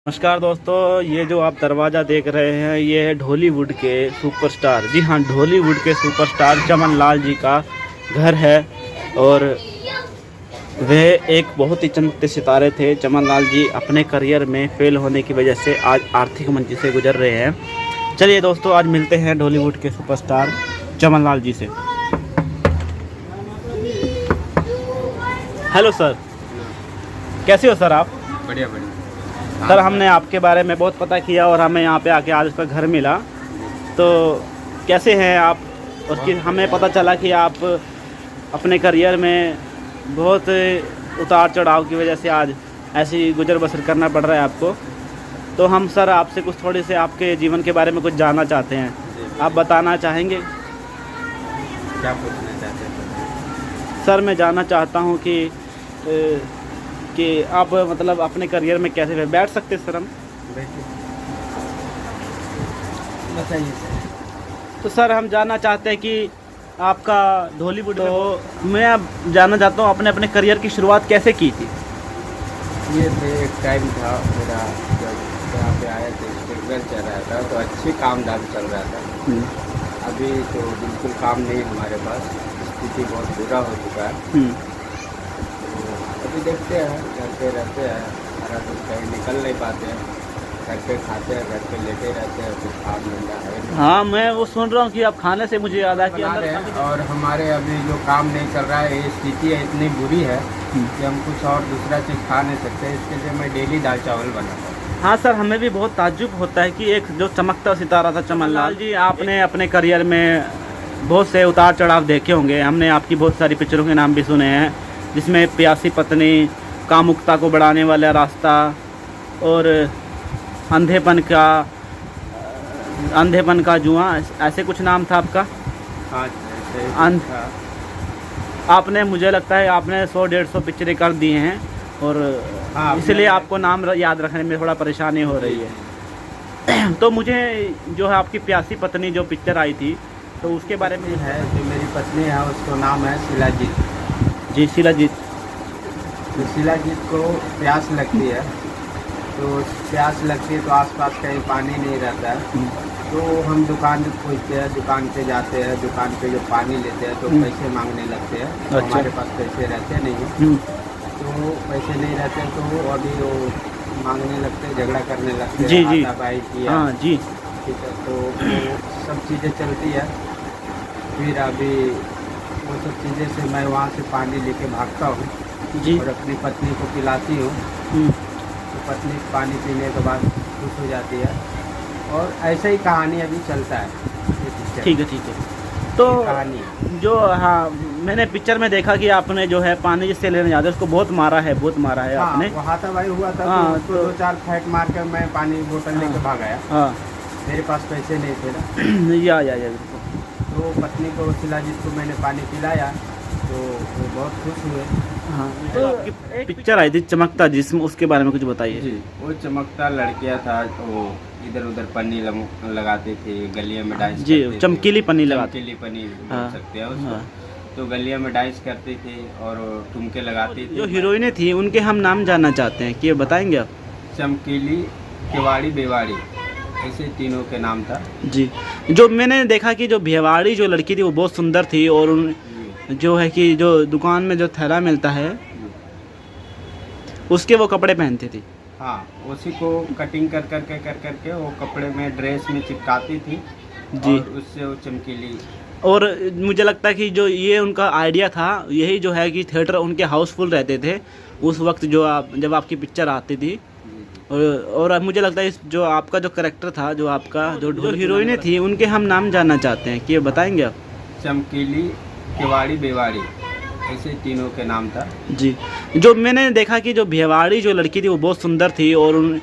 नमस्कार दोस्तों, ये जो आप दरवाज़ा देख रहे हैं ये है ढोलीवुड के सुपरस्टार। जी हाँ, ढोलीवुड के सुपरस्टार चमन लाल जी का घर है। और वह एक बहुत ही चमकते सितारे थे। चमन लाल जी अपने करियर में फेल होने की वजह से आज आर्थिक मंदी से गुजर रहे हैं। चलिए दोस्तों, आज मिलते हैं ढोलीवुड के सुपरस्टार चमन लाल जी से। हेलो सर, कैसे हो सर आप? बढ़िया बढ़िया सर, हमने आपके बारे में बहुत पता किया और हमें यहाँ पे आके आज उसका घर मिला। तो कैसे हैं आप? उसकी हमें पता चला कि आप अपने करियर में बहुत उतार चढ़ाव की वजह से आज ऐसी गुजर बसर करना पड़ रहा है आपको। तो हम सर आपसे कुछ थोड़े से आपके जीवन के बारे में कुछ जानना चाहते हैं। आप बताना चाहेंगे? क्या पूछना चाहते हैं? सर, मैं जानना चाहता हूँ कि आप मतलब अपने करियर में कैसे बैठ सकते सर हम? बताइए सर। तो सर हम जानना चाहते हैं कि आपका ढोलीवुड तो मैं अब जानना चाहता हूँ आपने अपने करियर की शुरुआत कैसे की थी? ये थे एक टाइम था मेरा जब यहाँ पे आया थे, स्ट्रगल चल रहा था तो अच्छी काम धाम चल रहा था। अभी तो बिल्कुल काम नहीं हमारे पास, स्थिति बहुत बुरा हो चुका है। तो अभी देखते हैं, घर पे रहते हैं, सारा कुछ कहीं निकल नहीं पाते हैं, घर पे खाते हैं, घर पे लेटे रहते हैं, कुछ काम धंधा है नहीं। हाँ, मैं वो सुन रहा हूँ कि आप खाने से मुझे याद आया कि बना रहे हैं। और हमारे अभी जो काम नहीं चल रहा है, ये स्थिति इतनी बुरी है कि हम कुछ और दूसरा चीज़ खा नहीं सकते। इसके लिए मैं डेली दाल चावल बनाता हूँ। हाँ सर, हमें भी बहुत ताज्जुब होता है कि एक जो चमकता सितारा था चमन लाल जी, आपने अपने करियर में बहुत से उतार चढ़ाव देखे होंगे। हमने आपकी बहुत सारी पिक्चरों के नाम भी सुने हैं, जिसमें प्यासी पत्नी, कामुकता को बढ़ाने वाला रास्ता और अंधेपन का जुआ, ऐसे कुछ नाम था आपका। हाँ, अंध आपने, मुझे लगता है आपने 100-150 पिक्चरें कर दी हैं और हाँ, इसलिए आपको नाम याद रखने में थोड़ा परेशानी हो रही है। तो मुझे जो है आपकी प्यासी पत्नी जो पिक्चर आई थी, तो उसके बारे में है जो मेरी पत्नी है उसका नाम है शिलाजीत। जी, शिलाजीत। तो शिलाजीत को प्यास लगती है, तो प्यास लगती है तो आसपास कहीं पानी नहीं रहता है, तो हम दुकान खोजते हैं, दुकान पे जाते हैं, दुकान पे जो पानी लेते हैं तो पैसे मांगने लगते हैं। तो अच्छा। हमारे पास पैसे रहते नहीं, तो पैसे नहीं रहते तो अभी वो मांगने लगते हैं, झगड़ा करने लगते हैं, जी जी, हाथापाई किया। हाँ जी। ठीक है, तो वो सब चीज़ें चलती है। फिर अभी वो सब चीज़ें से मैं वहाँ से पानी लेके भागता हूँ जी। और अपनी पत्नी को पिलाती हूँ। तो पत्नी पानी पीने के बाद खुश हो जाती है और ऐसे ही कहानी अभी चलता है। ठीक है, ठीक है। तो कहानी जो, हाँ, मैंने पिक्चर में देखा कि आपने जो है पानी जिससे लेने जाते उसको बहुत मारा है आपने। वो हाथापाई हुआ था। हाँ, तो उसको 2-4 फैट मार कर मैं पानी बोतल लेके भाग आया। हाँ, मेरे पास पैसे नहीं थे ना। या बिल्कुल। तो पत्नी को, शिलाजीत को मैंने पानी पिलाया तो वो बहुत खुश हुए। हाँ, तो एक पिक्चर आई थी चमकता जिस्म, उसके बारे में कुछ बताइए। जी, वो चमकता लड़कियां था, वो इधर उधर पन्नी लगाते थे, गलियों में डांस जी, करते थे। चमकीली पन्नी लगाते। चमकीली पन्नी हाँ, बोल सकते हैं उसको। हाँ। तो गलियों में डांस करते थे और ठुमके लगाते थे। जो हीरोइनें थी उनके हम नाम जानना चाहते हैं, कि ये बताएंगे आप? चमकीली, केवाड़ी, बेवाड़ी, ऐसे तीनों के नाम था। जी, जो मैंने देखा कि जो भेवाड़ी जो लड़की थी वो बहुत सुंदर थी, और जो है कि जो दुकान में जो थैला मिलता है उसके वो कपड़े पहनती थी। हाँ, उसी को कटिंग कर करके वो कपड़े में, ड्रेस में चिपकाती थी जी। और उससे वो चमकीली। और मुझे लगता है कि जो ये उनका आइडिया था, यही जो है कि थिएटर उनके हाउसफुल रहते थे उस वक्त, जब आपकी पिक्चर आती थी। और मुझे लगता है जो आपका जो कैरेक्टर था, जो आपका जो हीरोइनें थी उनके हम नाम जानना चाहते हैं, कि ये बताएंगे आप? चमकीली, केवाड़ी, बेवाड़ी, ऐसे तीनों के नाम था। जी, जो मैंने देखा कि जो भेवाड़ी जो लड़की थी वो बहुत सुंदर थी, और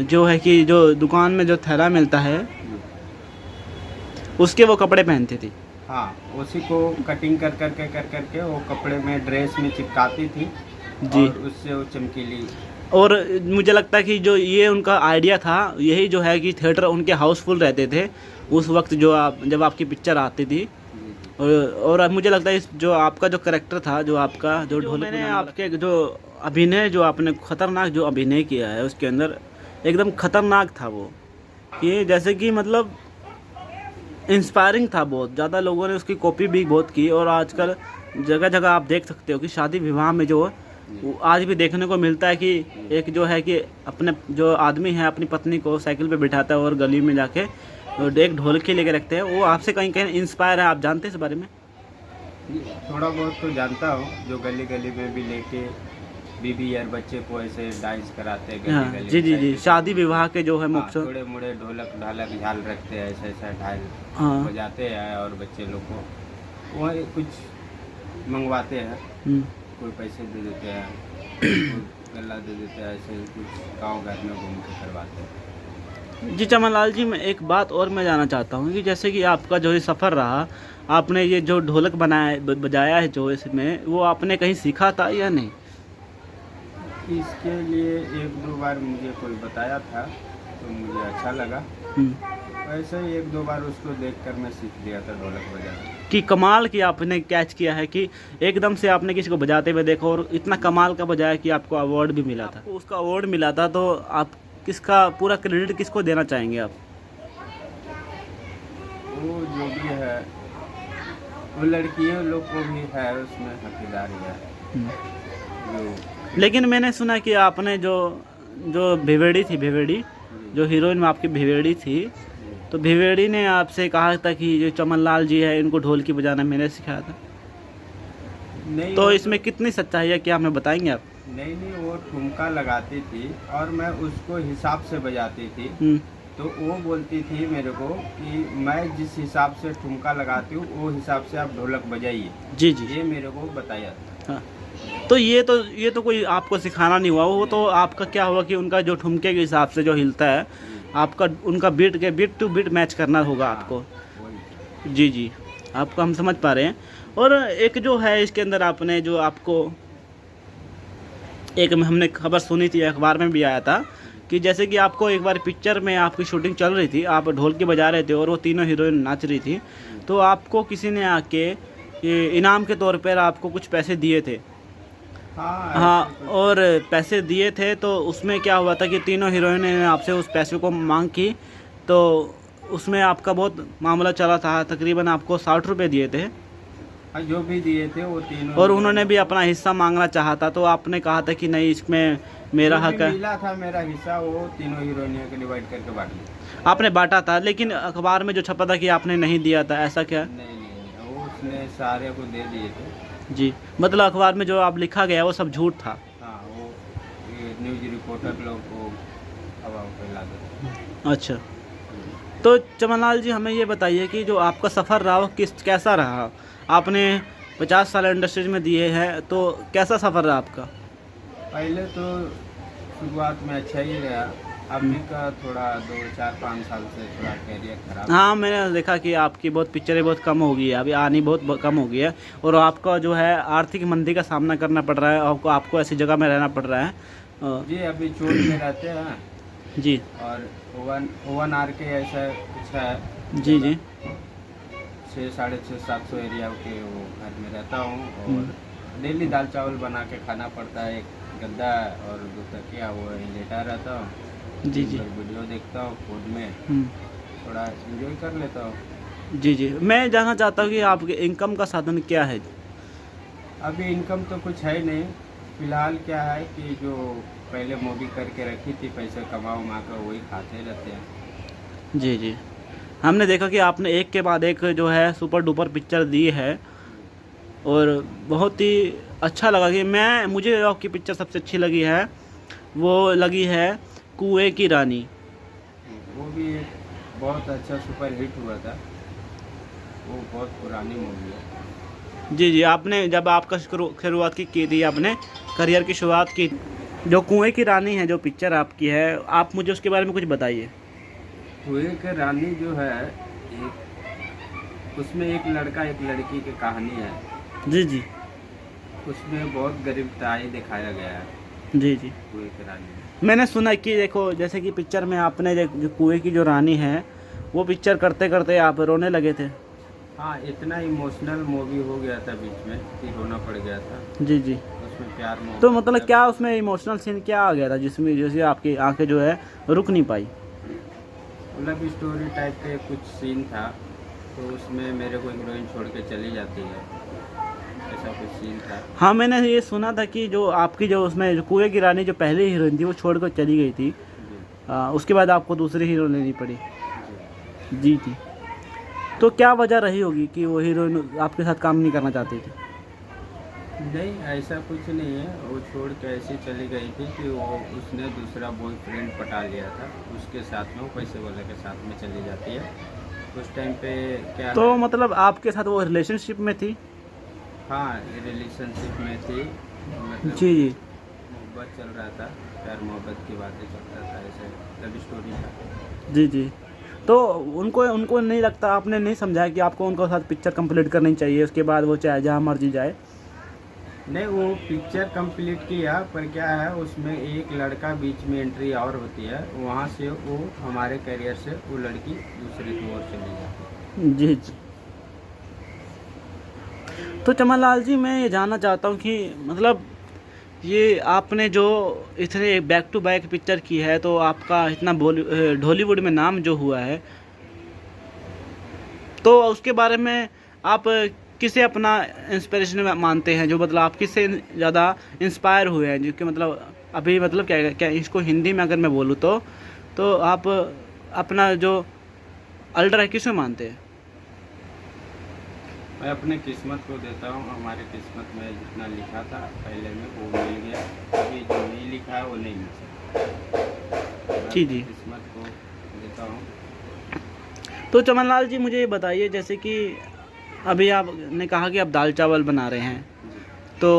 जो है कि जो दुकान में जो थैला मिलता है उसके वो कपड़े पहनती थी। हाँ, उसी को कटिंग कर करके वो कपड़े में, ड्रेस में चिपकाती थी जी। और उससे वो चमकीली। और मुझे लगता है कि जो ये उनका आइडिया था, यही जो है कि थिएटर उनके हाउसफुल रहते थे उस वक्त, जब आपकी पिक्चर आती थी। और मुझे लगता है जो आपका जो कैरेक्टर था, जो आपका जो मैंने आपके जो अभिनय, जो आपने खतरनाक जो अभिनय किया है उसके अंदर, एकदम खतरनाक था वो, कि जैसे कि मतलब इंस्पायरिंग था बहुत ज़्यादा, लोगों ने उसकी कॉपी भी बहुत की। और आजकल जगह जगह आप देख सकते हो कि शादी विवाह में जो वो आज भी देखने को मिलता है कि एक जो है कि अपने जो आदमी है अपनी पत्नी को साइकिल पे बिठाता है और गली में जाके एक ढोलकी लेके रखते हैं। वो आपसे कहीं कहीं इंस्पायर है, आप जानते हैं इस बारे में? थोड़ा बहुत तो जानता हूँ, जो गली गली में भी लेके बीबी और बच्चे को ऐसे डांस कराते हैं हाँ, गली गली जी में, जी जी, साइकिल शादी विवाह के जो है हाँ, मुख्य। थोड़े मोड़े ढोलक ढालक झाल रखते हैं, ऐसा ऐसा ढाल हाँ। बजाते हैं और बच्चे लोग को वही कुछ मंगवाते हैं, हम्म। कोई पैसे दे देते हैं, कोई गल्ला दे देते हैं, ऐसे कुछ गांव घर में घूम के करवाते हैं। जी चमनलाल जी, मैं एक बात और मैं जानना चाहता हूँ कि जैसे कि आपका जो ये सफ़र रहा, आपने ये जो ढोलक बजाया है जो इसमें, वो आपने कहीं सीखा था या नहीं? इसके लिए एक दो बार मुझे कोई बताया था तो मुझे अच्छा लगा, ऐसे ही एक दो बार उसको देखकर मैं सीख लिया था ढोलक बजाना। कि कमाल की आपने कैच किया है कि एकदम से आपने किसी को बजाते हुए देखा और इतना कमाल का बजाया कि आपको अवार्ड भी मिला था। उसका अवार्ड मिला था, तो आप किसका पूरा क्रेडिट किसको देना चाहेंगे आप? वो जो भी है, वो लड़कियों लोग को भी है उसमें हकीदारी है। जो लेकिन मैंने सुना कि आपने जो जो भिवेड़ी थी, भिवेड़ी जो हीरोइन में आपकी भिवेड़ी थी, तो भिवेड़ी ने आपसे कहा था कि जो चमनलाल जी है इनको ढोलकी बजाना मैंने सिखाया था। नहीं, तो इसमें कितनी सच्चाई है, क्या हमें बताएंगे आप? नहीं, वो ठुमका लगाती थी और मैं उसको हिसाब से बजाती थी। तो वो बोलती थी मेरे को कि मैं जिस हिसाब से ठुमका लगाती हूँ वो हिसाब से आप ढोलक बजाइए। जी जी, ये मेरे को बताया था। हाँ। तो ये तो कोई आपको सिखाना नहीं हुआ, वो तो आपका क्या हुआ कि उनका जो ठुमके के हिसाब से जो हिलता है, आपका उनका बीट टू बीट मैच करना होगा आपको। वही। जी जी, आपको हम समझ पा रहे हैं। और एक जो है इसके अंदर आपने जो आपको एक हमने खबर सुनी थी, अखबार में भी आया था कि जैसे कि आपको एक बार पिक्चर में आपकी शूटिंग चल रही थी, आप ढोलकी बजा रहे थे और वो तीनों हीरोइन नाच रही थी, तो आपको किसी ने आके इनाम के तौर पर आपको कुछ पैसे दिए थे। हाँ, और पैसे दिए थे, तो उसमें क्या हुआ था कि तीनों हीरोइन ने आपसे उस पैसे को मांग की, तो उसमें आपका बहुत मामला चला था। तकरीबन आपको 60 रुपये दिए थे, जो भी दिए थे वो तीनों, और उन्होंने भी अपना हिस्सा मांगना चाहा था, तो आपने कहा था कि नहीं, इसमें मेरा हक है। मिला था मेरा हिस्सा, वो तीनों हीरोइनियों को डिवाइड करके बांट लिया। आपने बांटा था, लेकिन अखबार में जो छपा था कि आपने नहीं दिया था, ऐसा क्या? नहीं, वो उसने सारे को दे दिए थे। जी, मतलब अखबार में जो आप लिखा गया वो सब झूठ था। हाँ, वो न्यूज रिपोर्टर लोग को हवा फैला देते। अच्छा, तो चमनलाल जी हमें ये बताइए कि जो आपका सफ़र रहा वो कैसा रहा? आपने 50 साल इंडस्ट्रीज में दिए हैं, तो कैसा सफ़र रहा आपका? पहले तो शुरुआत में अच्छा ही रहा, अभी का थोड़ा 2-4-5 साल से थोड़ा कैरियर खराब। हाँ, मैंने देखा कि आपकी बहुत पिक्चरें बहुत कम हो गई है, अभी आनी बहुत कम हो गई है, और आपका जो है आर्थिक मंदी का सामना करना पड़ रहा है, आपको ऐसी जगह में रहना पड़ रहा है। जी, अभी चोट में रहते हैं जी, और ओवन आर के ऐसा कुछ है। जी जी, 600-700 एरिया के वो घर में रहता हूँ, और डेली दाल चावल बना के खाना पड़ता है। एक गद्दा और 2 तकिया, वो लेटा रहता हूँ। जी जी, वीडियो देखता हूँ फोन में, थोड़ा एंजॉय कर लेता हूँ। जी जी, मैं जानना चाहता हूँ कि आपके इनकम का साधन क्या है? अभी इनकम तो कुछ है नहीं फिलहाल। क्या है कि जो पहले मूवी करके रखी थी, पैसे कमा उमा कर वही खाते रहते हैं। जी जी, हमने देखा कि आपने एक के बाद एक जो है सुपर डुपर पिक्चर दी है, और बहुत ही अच्छा लगा कि मुझे आपकी पिक्चर सबसे अच्छी लगी है, वो लगी है कुएं की रानी। वो भी एक बहुत अच्छा सुपर हिट हुआ था, वो बहुत पुरानी मूवी है। जी जी, आपने जब आपका शुरुआत की थी, आपने करियर की शुरुआत की, जो कुएं की रानी है जो पिक्चर आपकी है, आप मुझे उसके बारे में कुछ बताइए। कुएं की रानी जो है, उसमें एक लड़का एक लड़की की कहानी है। जी जी, उसमें बहुत गरीबताई दिखाया गया है। जी जी, कुएं की रानी मैंने सुना कि देखो, जैसे कि पिक्चर में आपने जो कुएं की जो रानी है, वो पिक्चर करते करते आप रोने लगे थे। हाँ, इतना इमोशनल मूवी हो गया था बीच में कि रोना पड़ गया था। जी जी, उसमें प्यार मोहब्बत। तो मतलब क्या उसमें इमोशनल सीन क्या आ गया था जिसमें जैसे आपकी आंखें जो है रुक नहीं पाई? लव स्टोरी टाइप के कुछ सीन था, तो उसमें मेरे को हीरोइन छोड़ के चली जाती है, ऐसा कुछ सीन था। हाँ, मैंने ये सुना था कि जो आपकी जो उसमें जो कुएं की रानी जो पहली हीरोइन थी वो छोड़ कर चली गई थी, जी उसके बाद आपको दूसरी हीरो लेनी पड़ी। जी। जी जी। तो क्या वजह रही होगी कि वो हीरोइन आपके साथ काम नहीं करना चाहती थी? नहीं, ऐसा कुछ नहीं है, वो छोड़ के ऐसे चली गई थी कि वो उसने दूसरा बॉयफ्रेंड पटा लिया था, उसके साथ में वो पैसे वाले के साथ में चली जाती है। उस टाइम पे क्या तो है, मतलब आपके साथ वो रिलेशनशिप में थी? हाँ रिलेशनशिप में थी, मतलब जी जी। मोहब्बत चल रहा था, प्यार मोहब्बत की बातें चलता था, ऐसे लव स्टोरी था। जी जी। तो उनको उनको नहीं लगता, आपने नहीं समझाया कि आपको उनके साथ पिक्चर कंप्लीट करनी चाहिए, उसके बाद वो चाहे जहाँ मर्जी जाए? नहीं, वो पिक्चर कंप्लीट किया, पर क्या है उसमें एक लड़का बीच में एंट्री और होती है, वहाँ से वो हमारे करियर से वो लड़की दूसरी की ओर चली जाती है। जी जी। तो चमन लाल जी, मैं ये जानना चाहता हूँ कि मतलब ये आपने जो इतने बैक टू बैक पिक्चर की है, तो आपका इतना ढॉलीवुड में नाम जो हुआ है, तो उसके बारे में आप किसे अपना इंस्पिरेशन मानते हैं? जो मतलब आप किससे ज़्यादा इंस्पायर हुए हैं, जो कि मतलब अभी मतलब क्या क्या इसको हिंदी में अगर मैं बोलूँ तो आप अपना जो अल्टर है किसमें मानते हैं? मैं अपने किस्मत को देता हूँ, हमारे किस्मत में जितना लिखा था पहले में वो मिल गया, अभी जो नहीं लिखा है वो नहीं मिल सकता। मैं जी अपनी जी। किस्मत को देता हूँ। तो चमन लाल जी, मुझे ये बताइए, जैसे कि अभी आपने कहा कि आप दाल चावल बना रहे हैं, जी। तो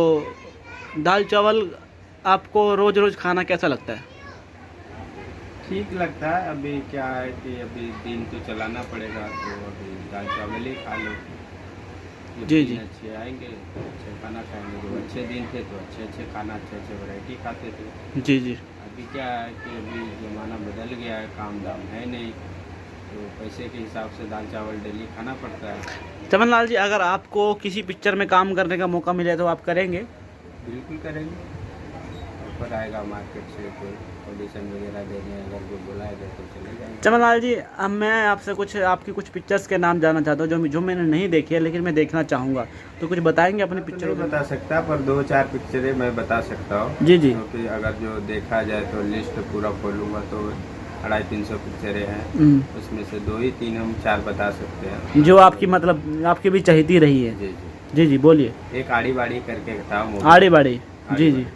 दाल चावल आपको रोज़ रोज़ खाना कैसा लगता है? ठीक लगता है, अभी क्या है कि अभी दिन तो चलाना पड़ेगा, तो अभी दाल चावल ही खा लो। जब जी, दिन जी। अच्छे आएंगे तो अच्छे खाना खाएंगे, जब अच्छे दिन थे तो अच्छे अच्छे खाना, अच्छे अच्छे वैरायटी खाते थे। जी जी। अभी क्या है कि अभी ज़माना बदल गया है, काम दाम है नहीं, तो पैसे के हिसाब से दाल चावल डेली खाना पड़ता है। चमन लाल जी, अगर आपको किसी पिक्चर में काम करने का मौका मिले तो आप करेंगे? बिल्कुल करेंगे। ऑफर आएगा मार्केट से, कोई ऑडिशन वगैरह देने, अगर जो बुलाएगा तो चले जाएंगे। चमन लाल जी, अब मैं आपसे कुछ आपकी कुछ पिक्चर्स के नाम जानना चाहता हूँ जो मैंने नहीं देखी है लेकिन मैं देखना चाहूँगा, तो कुछ बताएंगे अपनी तो पिक्चरों नहीं के? बता सकता, पर 2-4 पिक्चरें मैं बता सकता हूँ। जी जी। क्योंकि अगर जो देखा जाए तो लिस्ट पूरा खोलूँगा तो 250-300 पिक्चरें हैं, उसमें से 2 ही 3 हम 4 बता सकते हैं। जो आपकी मतलब आपकी भी चहेती रही है? जी जी। जी जी, बोलिए। एक आड़ी बाड़ी करके था मूवी। आड़ी बाड़ी। जी जी।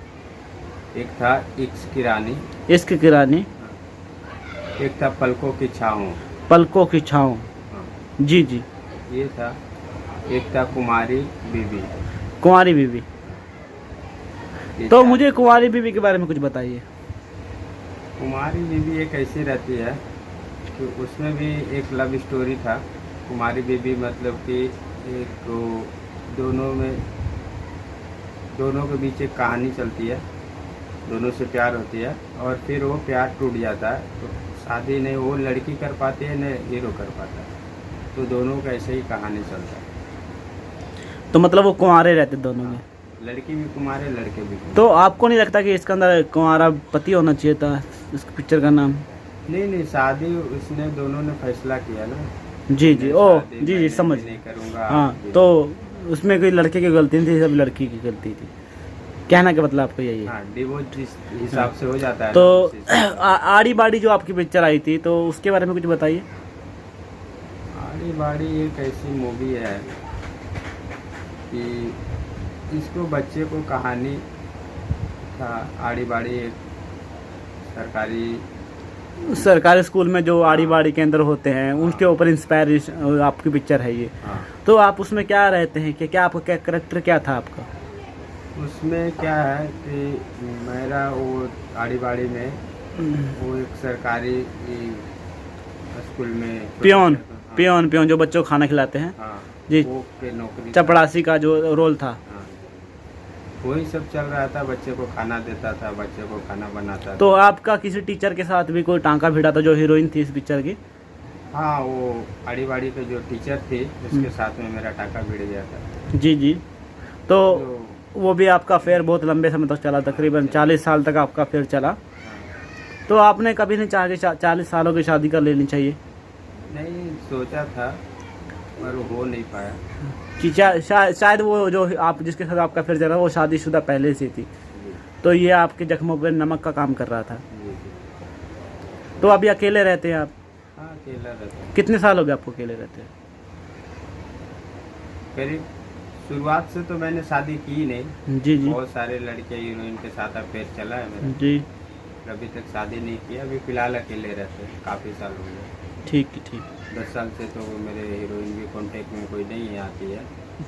एक था इश्क की रानी। इश्क की रानी। एक था पलकों की छाँव। पलकों की छाँव। हाँ, जी जी। ये था। एक था कुमारी बीबी। कुंवारी बीवी। ये तो 4। मुझे कुंवारी बीवी के बारे में कुछ बताइए। कुमारी बीबी एक ऐसी रहती है कि उसमें भी एक लव स्टोरी था। कुमारी बीबी मतलब कि एक तो दोनों के बीच एक कहानी चलती है, दोनों से प्यार होती है और फिर वो प्यार टूट जाता है, तो शादी नहीं वो लड़की कर पाती है न हीरो कर पाता है, तो दोनों का ऐसे ही कहानी चलता है। तो मतलब वो कुंवारे रहते दोनों में? लड़की भी कुमार है, लड़के भी कुमार। तो आपको नहीं लगता कि इसके अंदर कुंवारा पति होना चाहिए था, इस पिक्चर का नाम? नहीं, शादी उसने दोनों ने फैसला किया ना। जी जी। मैं ओ शादी जी जी, मैं समझ। नहीं करूँगा। हाँ, तो उसमें कोई लड़के की गलती नहीं थी, सब लड़की की गलती थी, कहना का मतलब आपको यही है? हाँ, डिवोर्स जिस हिसाब से हो जाता है तो ना, उस हिसाब से। आड़ी बाड़ी जो आपकी पिक्चर आई थी, तो उसके बारे में कुछ बताइए। आड़ी बाड़ी एक ऐसी मूवी है कि इसको बच्चे को कहानी था। आड़ी बाड़ी एक सरकारी स्कूल में जो आड़ी बाड़ी के अंदर होते हैं उनके ऊपर इंस्पायर आपकी पिक्चर है ये। हाँ, तो आप उसमें क्या रहते हैं कि क्या आपका क्या करेक्टर क्या था आपका? उसमें क्या है कि मेरा वो आड़ी बाड़ी में वो एक सरकारी स्कूल में पियोन। हाँ, पियोन जो बच्चों को खाना खिलाते हैं। हाँ, जी। वो के नौकरी चपड़ासी का जो रोल था। हाँ, वही सब चल रहा था, बच्चे को खाना देता था, बच्चे को खाना बनाता तो था। आपका किसी टीचर के साथ भी कोई टांका भिड़ा था जो हीरोइन थी इस पिक्चर की? हाँ, वो आड़ी बाड़ी के जो टीचर थे उसके साथ में मेरा टाका भिड़ गया था। जी जी। तो वो भी आपका अफेयर बहुत लंबे समय तक चला, तकरीबन 40 साल तक आपका अफेयर चला। तो आपने कभी नहीं चाहा कि 40 सालों की शादी कर लेनी चाहिए? नहीं, सोचा था पर हो नहीं पाया। कि शायद वो जो आप जिसके साथ आपका अफेयर चला वो शादीशुदा पहले से थी, जी तो ये आपके जख्मों पर नमक का काम कर रहा था। जी जी। तो अभी अकेले रहते हैं आप? हाँ, अकेला रहता हूँ। कितने साल हो गए आपको अकेले रहते हैं? करीब शुरुआत से तो मैंने शादी की नहीं। जी जी बहुत सारे लड़के हीरोइन के साथ अफेयर चला है मेरा। जी। अभी तक शादी नहीं किया, अभी फिलहाल अकेले रहते हैं, काफ़ी साल हो गए। ठीक है, ठीक 10 साल से तो मेरे हीरोइन भी कांटेक्ट में कोई नहीं आती है।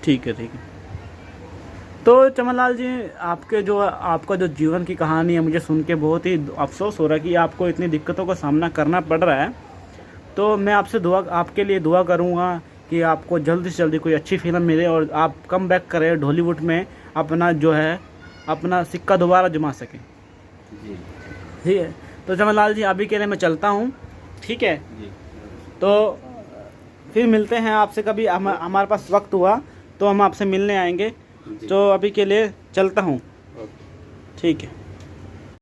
ठीक है, ठीक है। तो चमनलाल जी, आपका जो जीवन की कहानी है, मुझे सुन के बहुत ही अफसोस हो रहा है कि आपको इतनी दिक्कतों का सामना करना पड़ रहा है। तो मैं आपके लिए दुआ करूँगा कि आपको जल्दी से जल्दी कोई अच्छी फिल्म मिले और आप कम बैक करें ढॉलीवुड में, अपना सिक्का दोबारा जमा सकें। जी ठीक है। तो चमनलाल जी, अभी के लिए मैं चलता हूँ, ठीक है? जी। तो फिर मिलते हैं आपसे कभी, हमारे पास वक्त हुआ तो हम आपसे मिलने आएंगे। जी। तो अभी के लिए चलता हूँ, ओके। ठीक है।